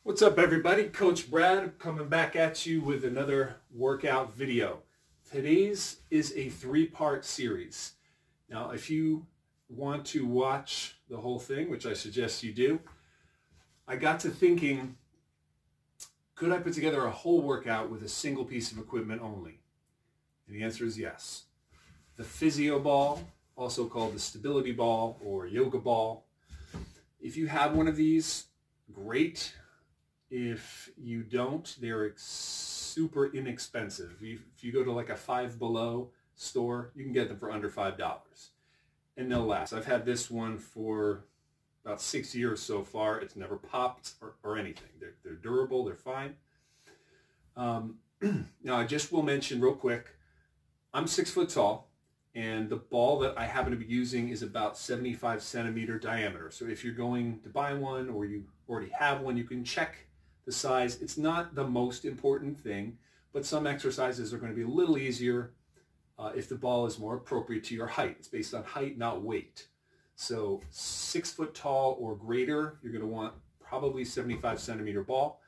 What's up, everybody? Coach Brad coming back at you with another workout video. Today's is a three-part series. Now, if you want to watch the whole thing, which I suggest you do, I got to thinking, could I put together a whole workout with a single piece of equipment only? And the answer is yes. The Physio Ball, also called the Stability Ball or Yoga Ball. If you have one of these, great. If you don't, they're super inexpensive. If you go to like a Five Below store, you can get them for under $5. And they'll last. I've had this one for about 6 years so far. It's never popped or anything. They're durable, they're fine. Now I just will mention real quick, I'm 6 foot tall, and the ball that I happen to be using is about 75 centimeter diameter. So if you're going to buy one or you already have one, you can check the size. It's not the most important thing, but some exercises are going to be a little easier if the ball is more appropriate to your height. It's based on height, not weight. So 6 foot tall or greater, you're going to want probably 75 centimeter ball.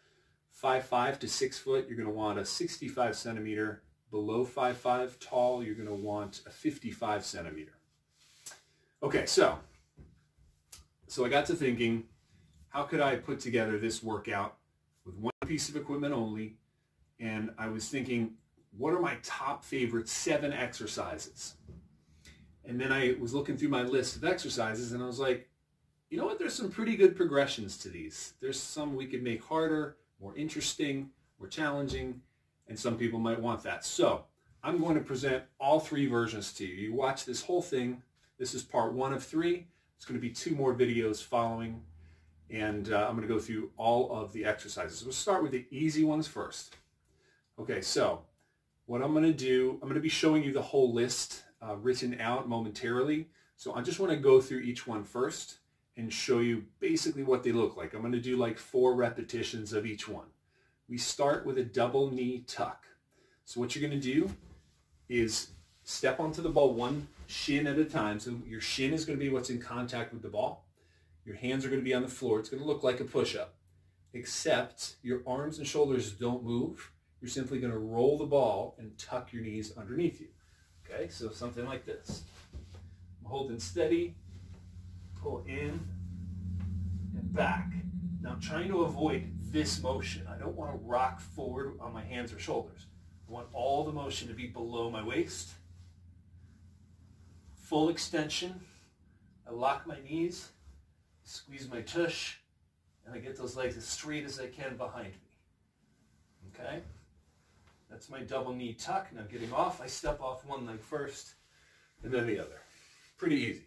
5'5" to 6 foot, you're going to want a 65 centimeter. Below 5'5" tall, you're going to want a 55 centimeter. Okay, so I got to thinking, how could I put together this workout with one piece of equipment only? And I was thinking, what are my top favorite 7 exercises? And then I was looking through my list of exercises and I was like, you know what, there's some pretty good progressions to these. There's some we could make harder, more interesting, more challenging, and some people might want that. So I'm going to present all 3 versions to you. You watch this whole thing. This is part 1 of 3. There's going to be 2 more videos following, and I'm going to go through all of the exercises. We'll start with the easy ones first. Okay, so what I'm going to do, I'm going to be showing you the whole list written out momentarily. So I just want to go through each one first and show you basically what they look like. I'm going to do like 4 repetitions of each one. We start with a double knee tuck. So what you're going to do is step onto the ball one shin at a time. So your shin is going to be what's in contact with the ball. Your hands are going to be on the floor. It's going to look like a push-up, except your arms and shoulders don't move. You're simply going to roll the ball and tuck your knees underneath you. Okay, so something like this. I'm holding steady, pull in and back. Now I'm trying to avoid this motion. I don't want to rock forward on my hands or shoulders. I want all the motion to be below my waist. Full extension. I lock my knees, squeeze my tush, and I get those legs as straight as I can behind me. Okay? That's my double knee tuck. Now getting off, I step off one leg first and then the other. Pretty easy.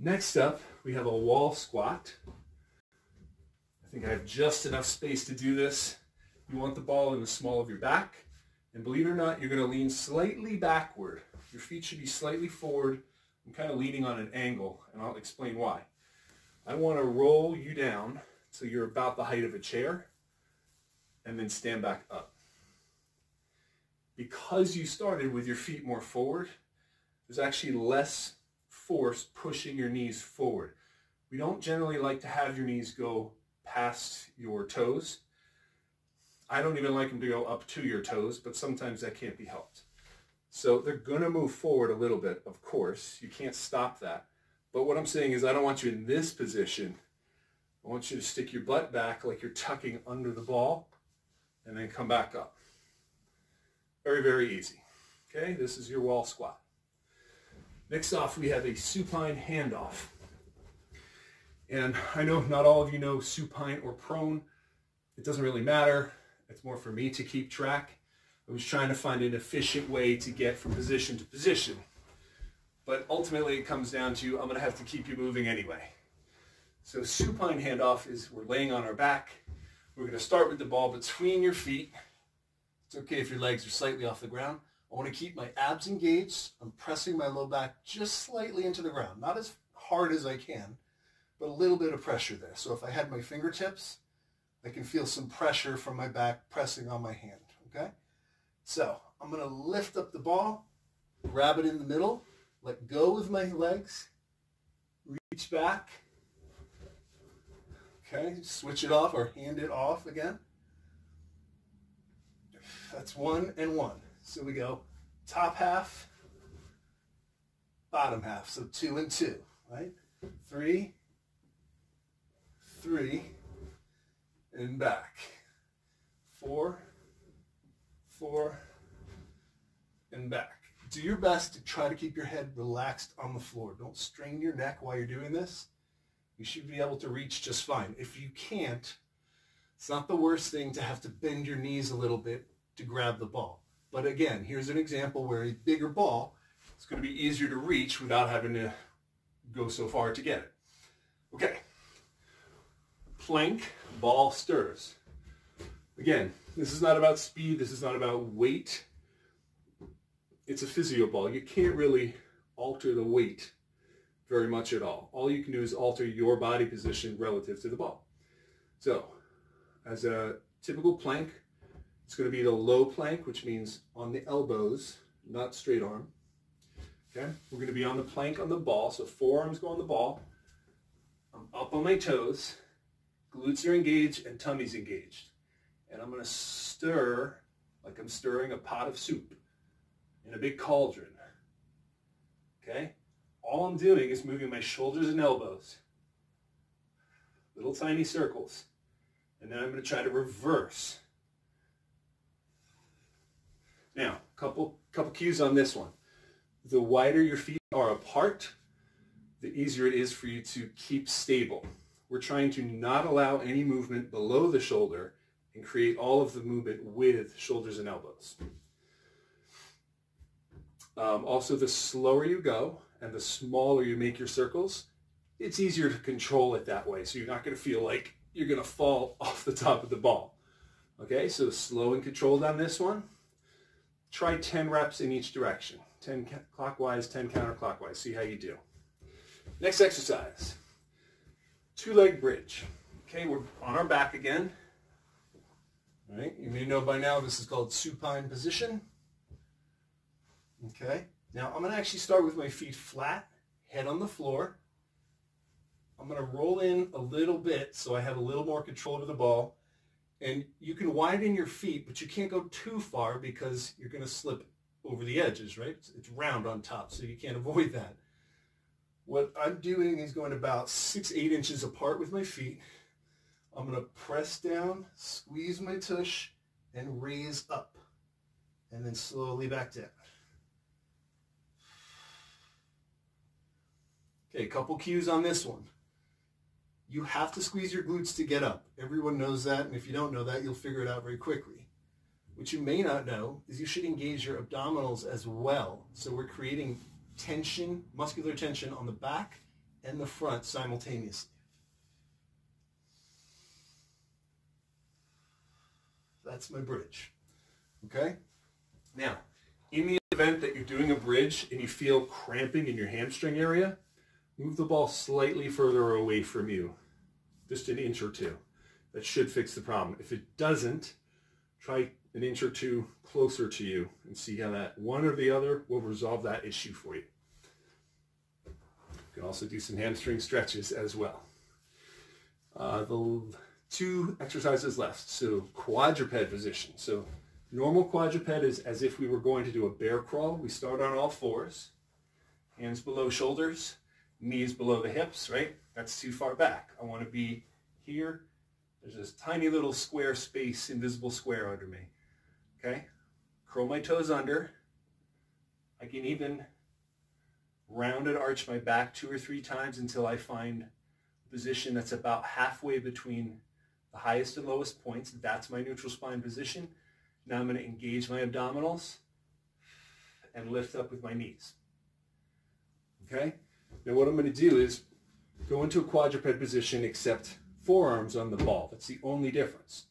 Next up, we have a wall squat. I think I have just enough space to do this. You want the ball in the small of your back. And believe it or not, you're going to lean slightly backward. Your feet should be slightly forward. I'm kind of leaning on an angle, and I'll explain why. I want to roll you down so you're about the height of a chair, and then stand back up. Because you started with your feet more forward, there's actually less force pushing your knees forward. We don't generally like to have your knees go past your toes. I don't even like them to go up to your toes, but sometimes that can't be helped. So they're going to move forward a little bit, of course. You can't stop that. But what I'm saying is I don't want you in this position. I want you to stick your butt back like you're tucking under the ball and then come back up. Very, very easy. Okay, this is your wall squat. Next off, we have a supine handoff. And I know not all of you know supine or prone. It doesn't really matter. It's more for me to keep track. I was trying to find an efficient way to get from position to position. But ultimately it comes down to I'm going to have to keep you moving anyway. So supine handoff is we're laying on our back. We're going to start with the ball between your feet. It's okay if your legs are slightly off the ground. I want to keep my abs engaged. I'm pressing my low back just slightly into the ground. Not as hard as I can, but a little bit of pressure there. So if I had my fingertips, I can feel some pressure from my back pressing on my hand, okay? So I'm going to lift up the ball, grab it in the middle, let go with my legs, reach back, Okay, switch it off or hand it off again. That's 1 and 1. So we go top half, bottom half. So 2 and 2, right? 3, 3, and back. 4, 4, and back. Do your best to try to keep your head relaxed on the floor. Don't strain your neck while you're doing this. You should be able to reach just fine. If you can't, it's not the worst thing to have to bend your knees a little bit to grab the ball. But again, here's an example where a bigger ball, it's going to be easier to reach without having to go so far to get it. Okay. Plank, ball stirs. Again, this is not about speed. This is not about weight. It's a physio ball. You can't really alter the weight very much at all. All you can do is alter your body position relative to the ball. So, as a typical plank, it's going to be the low plank, which means on the elbows, not straight arm. Okay, we're going to be on the plank on the ball, so forearms go on the ball. I'm up on my toes, glutes are engaged and tummy's engaged. And I'm going to stir like I'm stirring a pot of soup in a big cauldron. Okay? All I'm doing is moving my shoulders and elbows. Little tiny circles. And then I'm going to try to reverse. Now, couple cues on this one. The wider your feet are apart, the easier it is for you to keep stable. We're trying to not allow any movement below the shoulder and create all of the movement with shoulders and elbows. Also, the slower you go and the smaller you make your circles, it's easier to control it that way. So you're not going to feel like you're going to fall off the top of the ball. Okay, so slow and controlled on this one. Try 10 reps in each direction. 10 clockwise, 10 counterclockwise. See how you do. Next exercise. Two-leg bridge. Okay, we're on our back again. All right, you may know by now this is called supine position. Okay, now I'm going to actually start with my feet flat, head on the floor. I'm going to roll in a little bit so I have a little more control over the ball. And you can widen your feet, but you can't go too far because you're going to slip over the edges, right? It's round on top, so you can't avoid that. What I'm doing is going about 6-8 inches apart with my feet. I'm going to press down, squeeze my tush, and raise up. And then slowly back down. Okay, a couple cues on this one. You have to squeeze your glutes to get up. Everyone knows that, and if you don't know that, you'll figure it out very quickly. What you may not know is you should engage your abdominals as well. So we're creating tension, muscular tension on the back and the front simultaneously. That's my bridge. Okay? Now, in the event that you're doing a bridge and you feel cramping in your hamstring area, move the ball slightly further away from you, just an inch or two. That should fix the problem. If it doesn't, try an inch or two closer to you and see how that one or the other will resolve that issue for you. You can also do some hamstring stretches as well. The 2 exercises left. So quadruped position. So normal quadruped is as if we were going to do a bear crawl. We start on all fours, hands below shoulders, knees below the hips, right? That's too far back. I want to be here. There's this tiny little square space, invisible square under me. Okay? Curl my toes under. I can even round and arch my back 2 or 3 times until I find a position that's about halfway between the highest and lowest points. That's my neutral spine position. Now I'm going to engage my abdominals and lift up with my knees. Okay? Now what I'm going to do is go into a quadruped position except forearms on the ball. That's the only difference.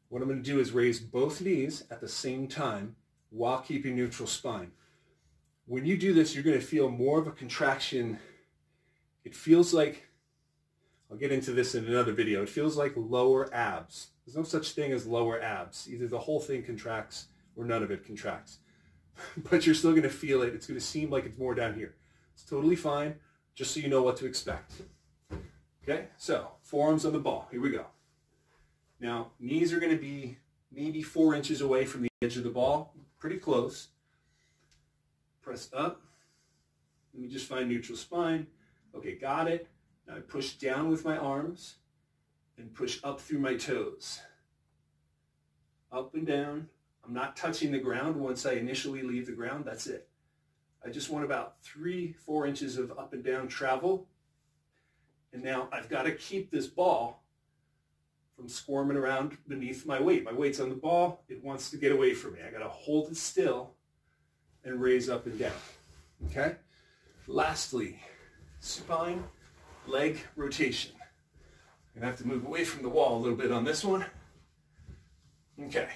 What I'm going to do is raise both knees at the same time while keeping neutral spine. When you do this, you're going to feel more of a contraction. It feels like, I'll get into this in another video, it feels like lower abs. There's no such thing as lower abs. Either the whole thing contracts or none of it contracts. But you're still going to feel it. It's going to seem like it's more down here. It's totally fine, just so you know what to expect. Okay, so forearms on the ball. Here we go. Now, knees are going to be maybe 4 inches away from the edge of the ball. Pretty close. Press up. Let me just find neutral spine. Okay, got it. Now I push down with my arms and push up through my toes. Up and down. I'm not touching the ground once I initially leave the ground. That's it. I just want about 3-4 inches of up and down travel. And now I've got to keep this ball from squirming around beneath my weight. My weight's on the ball. It wants to get away from me. I got to hold it still and raise up and down. Okay? Lastly, supine leg rotation. I'm going to have to move away from the wall a little bit on this one. Okay.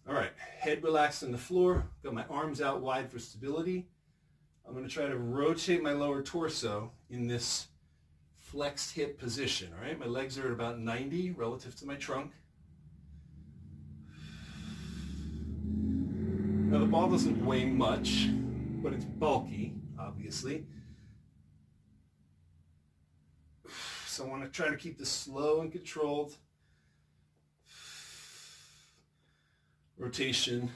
All right, head relaxed on the floor. Got my arms out wide for stability. I'm going to try to rotate my lower torso in this flexed hip position. All right, my legs are at about 90 relative to my trunk. Now the ball doesn't weigh much, but it's bulky, obviously. So I want to try to keep this slow and controlled. Rotation.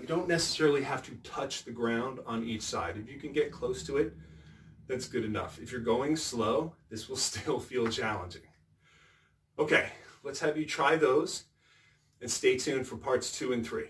You don't necessarily have to touch the ground on each side. If you can get close to it, that's good enough. If you're going slow, this will still feel challenging. Okay, let's have you try those and stay tuned for parts 2 and 3.